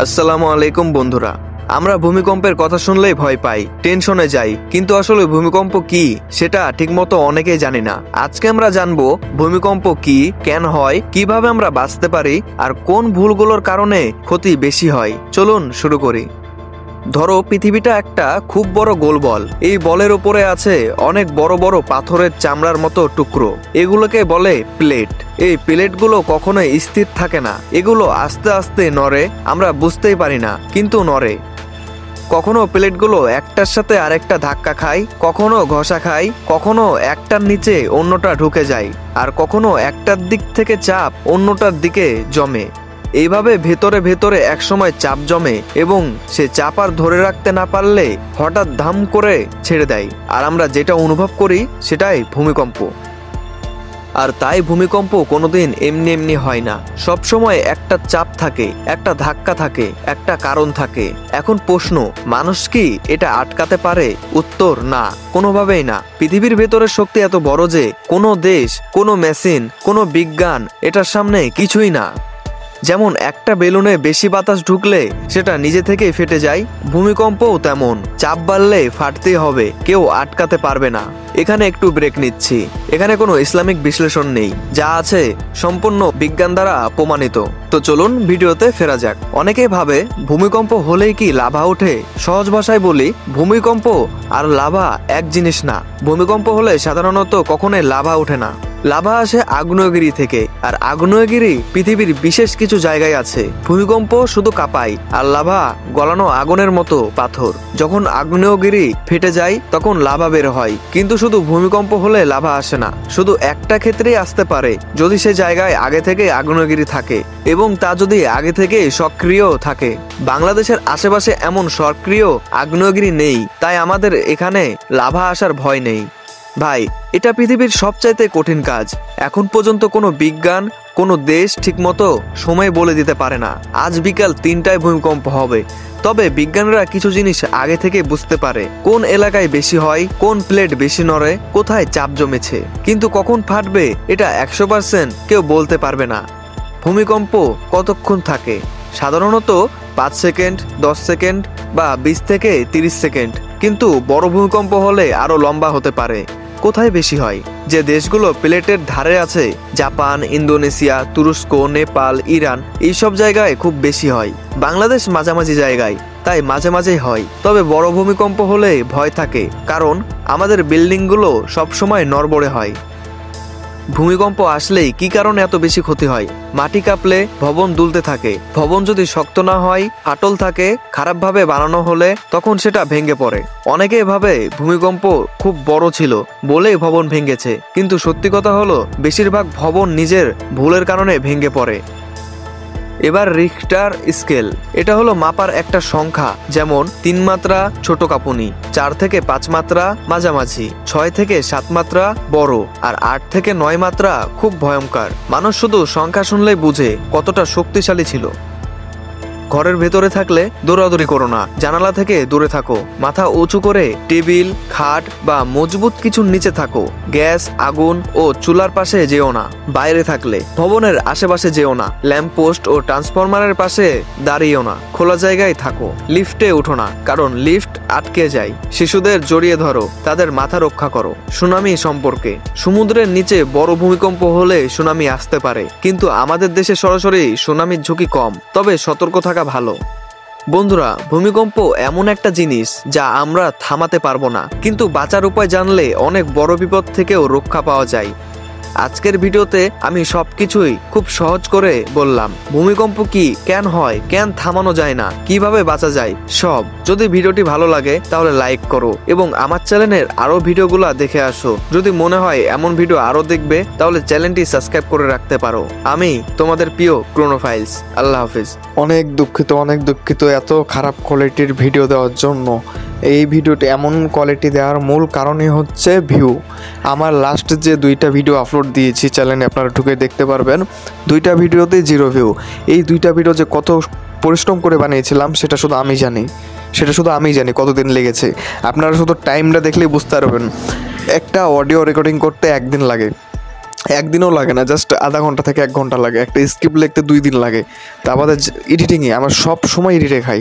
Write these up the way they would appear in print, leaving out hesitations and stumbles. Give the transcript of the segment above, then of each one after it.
আসসালামু আলাইকুম বন্ধুরা। আমরা ভূমিকম্পের কথা শুনলেই ভয় পাই, টেনশনে যাই, কিন্তু আসলে ভূমিকম্প কি সেটা ঠিকমতো অনেকেই জানি না। আজকে আমরা জানবো ভূমিকম্প কি, কেন হয়, কিভাবে আমরা বাঁচতে পারি, আর কোন ভুলগুলোর কারণে ক্ষতি বেশি হয়। চলুন শুরু করি। ধরো পৃথিবীটা একটা খুব বড় গোল বল। এই বলের উপরে আছে অনেক বড় বড় পাথরের চামড়ার মতো টুকরো, এগুলোকে বলে প্লেট। এই প্লেটগুলো কখনোই স্থির থাকে না, এগুলো আস্তে আস্তে নড়ে, আমরা বুঝতেই পারি না কিন্তু নড়ে। কখনো প্লেটগুলো একটার সাথে আরেকটা ধাক্কা খায়, কখনো ঘষা খায়, কখনো একটার নিচে অন্যটা ঢুকে যায়, আর কখনো একটার দিক থেকে চাপ অন্যটার দিকে জমে। এইভাবে ভেতরে ভেতরে একসময় চাপ জমে এবং সে চাপ আর ধরে রাখতে না পারলে হঠাৎ ধাম করে ছেড়ে দেয়, আর আমরা যেটা অনুভব করি সেটাই ভূমিকম্প। আর তাই ভূমিকম্প কোনোদিন এমনি এমনি হয় না, সবসময় একটা চাপ থাকে, একটা ধাক্কা থাকে, একটা কারণ থাকে। এখন প্রশ্ন, মানুষ কি এটা আটকাতে পারে? উত্তর না, কোনোভাবেই না। পৃথিবীর ভেতরের শক্তি এত বড় যে কোনো দেশ, কোনো মেশিন, কোনো বিজ্ঞান এটার সামনে কিছুই না। যেমন একটা বেলুনে বেশি বাতাস ঢুকলে সেটা নিজে থেকেই ফেটে যায়, ভূমিকম্পও তেমন। চাপ বাড়লে ফাটতেই হবে, কেউ আটকাতে পারবে না। এখানে একটু ব্রেক নিচ্ছি। এখানে কোনো ইসলামিক বিশ্লেষণ নেই, যা আছে সম্পূর্ণ বিজ্ঞান দ্বারা প্রমাণিত। তো চলুন ভিডিওতে ফেরা যাক। অনেকেই ভাবে ভূমিকম্প হলেই কি লাভা ওঠে। সহজ ভাষায় বলি, ভূমিকম্প আর লাভা এক জিনিস না। ভূমিকম্প হলে সাধারণত কখনোই লাভা ওঠে না। লাভা আসে আগ্নেয়গিরি থেকে, আর আগ্নেয়গিরি পৃথিবীর বিশেষ কিছু জায়গায় আছে। ভূমিকম্প শুধু কাঁপায়, আর লাভা গলানো আগুনের মতো পাথর। যখন আগ্নেয়গিরি ফেটে যায় তখন লাভা বের হয়, কিন্তু শুধু ভূমিকম্প হলে লাভা আসে না। শুধু একটা ক্ষেত্রেই আসতে পারে, যদি সে জায়গায় আগে থেকে আগ্নেয়গিরি থাকে এবং তা যদি আগে থেকে সক্রিয় থাকে। বাংলাদেশের আশেপাশে এমন সক্রিয় আগ্নেয়গিরি নেই, তাই আমাদের এখানে লাভা আসার ভয় নেই। ভাই, এটা পৃথিবীর সবচাইতে কঠিন কাজ। এখন পর্যন্ত কোনো বিজ্ঞান, কোনো দেশ ঠিকমতো সময় বলে দিতে পারে না আজ বিকাল 3টায় ভূমিকম্প হবে। তবে বিজ্ঞানীরা কিছু জিনিস আগে থেকে বুঝতে পারে, কোন এলাকায় বেশি হয়, কোন প্লেট বেশি নড়ে, কোথায় চাপ জমেছে। কিন্তু কখন ফাটবে এটা 100% কেউ বলতে পারবে না। ভূমিকম্প কতক্ষণ থাকে? সাধারণত 5 সেকেন্ড, 10 সেকেন্ড বা 20 থেকে 30 সেকেন্ড, কিন্তু বড় ভূমিকম্প হলে আরো লম্বা হতে পারে। কোথায় বেশি হয়? যে দেশগুলো প্লেটের ধারে আছে, জাপান, ইন্দোনেশিয়া, তুরস্ক, নেপাল, ইরান, এইসব জায়গায় খুব বেশি হয়। বাংলাদেশ মাঝামাঝি জায়গায়, তাই মাঝে মাঝেই হয়। তবে বড় ভূমিকম্প হলে ভয় থাকে, কারণ আমাদের বিল্ডিংগুলো সবসময় নড়বড়ে হয়। ভূমিকম্প আসলেই কি কারণে এত বেশি ক্ষতি হয়? মাটি কাঁপলে ভবন দুলতে থাকে। ভবন যদি শক্ত না হয়, ফাটল থাকে, খারাপভাবে বানানো হলে তখন সেটা ভেঙে পড়ে। অনেকে ভাবে ভূমিকম্প খুব বড় ছিল বলেই ভবন ভেঙেছে, কিন্তু সত্যি কথা হলো বেশিরভাগ ভবন নিজের ভুলের কারণে ভেঙে পড়ে। এবার রিখটার স্কেল, এটা হলো মাপার একটা সংখ্যা। যেমন 3 মাত্রা ছোট কাঁপুনি, 4 থেকে 5 মাত্রা মাঝামাঝি, 6 থেকে 7 মাত্রা বড়, আর 8 থেকে 9 মাত্রা খুব ভয়ঙ্কর। মানুষ শুধু সংখ্যা শুনলেই বুঝে কতটা শক্তিশালী ছিল। ঘরের ভেতরে থাকলে দৌড়াদৌড়ি করো না, জানালা থেকে দূরে থাকো, মাথা উঁচু করে টেবিল, খাট বা মজবুত কিছুর নিচে থাকো। গ্যাস, আগুন ও চুলার পাশে যেও না। বাইরে থাকলে ভবনের আশেপাশে যেও না। ল্যাম্পপোস্ট ও ট্রান্সফরমারের পাশে দাঁড়িয়েও না। খোলা জায়গায় থাকো। লিফটে উঠো না, কারণ লিফট আটকে যায়। শিশুদের জড়িয়ে ধরো, তাদের মাথা রক্ষা করো। সুনামি সম্পর্কে, সমুদ্রের নিচে বড় ভূমিকম্প হলে সুনামি আসতে পারে, কিন্তু আমাদের দেশে সরাসরি সুনামির ঝুঁকি কম, তবে সতর্ক থাকা ভালো। বন্ধুরা, ভূমিকম্প এমন একটা জিনিস যা আমরা থামাতে পারবো না, কিন্তু বাঁচার উপায় জানলে অনেক বড় বিপদ থেকেও রক্ষা পাওয়া যায়। আজকের ভিডিওতে আমি সবকিছুই খুব সহজ করে বললাম। ভূমিকম্প কি, কেন হয়, কেন থামানো যায় না, কিভাবে বাঁচা যায়, সব। যদি ভিডিওটি ভালো লাগে তাহলে লাইক করো এবং আমার চ্যানেলের আরো ভিডিওগুলো দেখে আসো। যদি মনে হয় এমন ভিডিও আরো দেখবে তাহলে চ্যানেলটি সাবস্ক্রাইব করে রাখতে পারো। আমি তোমাদের প্রিয় ক্রোনোফাইলস। আল্লাহ হাফিজ। অনেক দুঃখিত এত খারাপ কোয়ালিটির ভিডিও দেওয়ার জন্য। এই ভিডিওটি এমন কোয়ালিটি দেওয়ার মূল কারণই হচ্ছে ভিউ। আমার লাস্ট যে 2টা ভিডিও আপলোড দিয়েছি চ্যানেলে, আপনারা ঢুকে দেখতে পারবেন, 2টা ভিডিওতেই 0 ভিউ। এই 2টা ভিডিও যে কত পরিশ্রম করে বানিয়েছিলাম সেটা শুধু আমি জানি কতদিন লেগেছে। আপনারা শুধু টাইমটা দেখলেই বুঝতে পারবেন। একটা অডিও রেকর্ডিং করতে 1 দিন লাগে, একদিনও লাগে না, জাস্ট আধা ঘন্টা থেকে 1 ঘন্টা লাগে। একটা স্ক্রিপ্ট লিখতে 2 দিন লাগে। তা আমাদের এডিটিংয়ে আমরা সব সময় এডিটে খাই।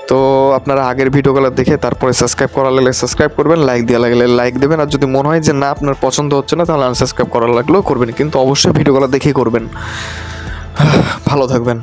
তো আপনারা আগের ভিডিওগুলো দেখে তারপরে সাবস্ক্রাইব করা লাগলে সাবস্ক্রাইব করবেন, লাইক দেওয়া লাগলে লাইক দেবেন, আর যদি মনে হয় যে না আপনার পছন্দ হচ্ছে না তাহলে আনসাবস্ক্রাইব করা লাগলেও করবেন, কিন্তু অবশ্যই ভিডিওগুলো দেখেই করবেন। ভালো থাকবেন।